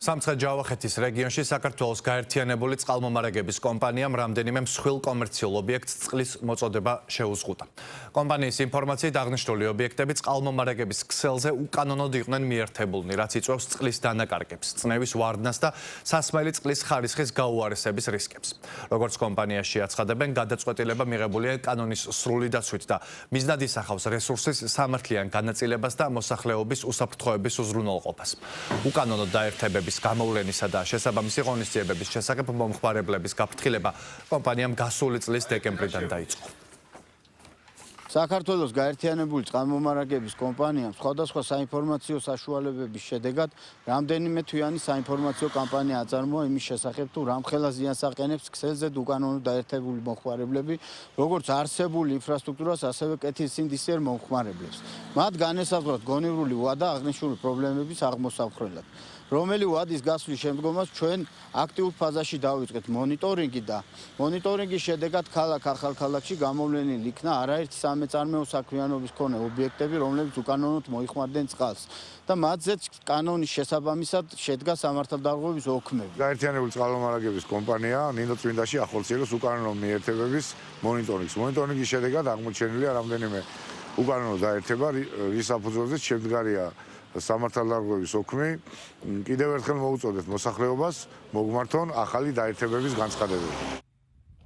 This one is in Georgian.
სამცხე-ჯავახეთის რეგიონში საქართველოს გაერთიანებული წყალმომარაგების კომპანიამ რამდენიმე მსხვილ კომერციულ ობიექტს წყლის მოწოდება შეუზღუდა. კომპანიის ინფორმაციით აღნიშნული ობიექტები წყალმომარაგების ქსელზე უკანონოდ იყვნენ მიერთებულნი, რაც იწვევს წყლის დანაკარგებს, წნევის ვარდნას და სასმელი წყლის ხარისხის გაუარესების რისკებს. როგორც კომპანიაში აცხადებენ, გადაწყვეტილება მიღებულია კანონის სრული დაცვით და მიზნად ისახავს რესურსის სამართლიან განაწილებას და მოსახლეობის უსაფრთხოების უზრუნველყოფას. უკანონოდ დაერთებების გამოვლენისა და შესაბამისი ღონისძიებების შესახებ მომხმარებლების გაფრთხილება კომპანიამ გასული წლის დეკემბრიდან დაიწყო. საქართველოს გაერთიანებული წყალმომარაგების კომპანიამ სხვადასხვა საინფორმაციო საშუალებების შედეგად რამდენიმე თვიანი საინფორმაციო კამპანია აწარმოა იმის შესახებ, თუ რამხელა ზიანს აყენებს ქსელზე უკანონოდ დაერთებული მომხმარებლები, როგორც არსებული ინფრასტრუქტურას, ასევე კეთილსინდისიერ მომხმარებლებს. მათ განესაზღვრათ გონივრული ვა და აღნიშნული პრობლემების აღმოსახრელად. რომელი ვადის გასვლის შემდგომაც ჩვენ აქტიურ ფაზაში დავიწყეთ მონიტორინგი და მონიტორინგის შედეგად ახალქალაქში გამოვლენილი იქნა არაერთი სამეწარმეო საქმიანობის მქონე ობიექტები, რომლებიც უკანონოდ მოიხმარდნენ წყალს და მათზეც კანონის შესაბამისად შედგა სამართალდარღვევის ოქმები. გაერთიანებული წყალმომარაგების კომპანია ნინო წმინდაში ახორციელებს უკანონო მიერთებების მონიტორინგს. მონიტორინგის შედეგად აღმოჩენილია რამდენიმე უკანონო დაერთება, რის საფუძველზეც შემდგარია სამართალდარღვევის ოქმი. კიდევ ერთხელ მოუწოდეთ მოსახლეობას მოგმართონ ახალი დაერთებების განცხადებები.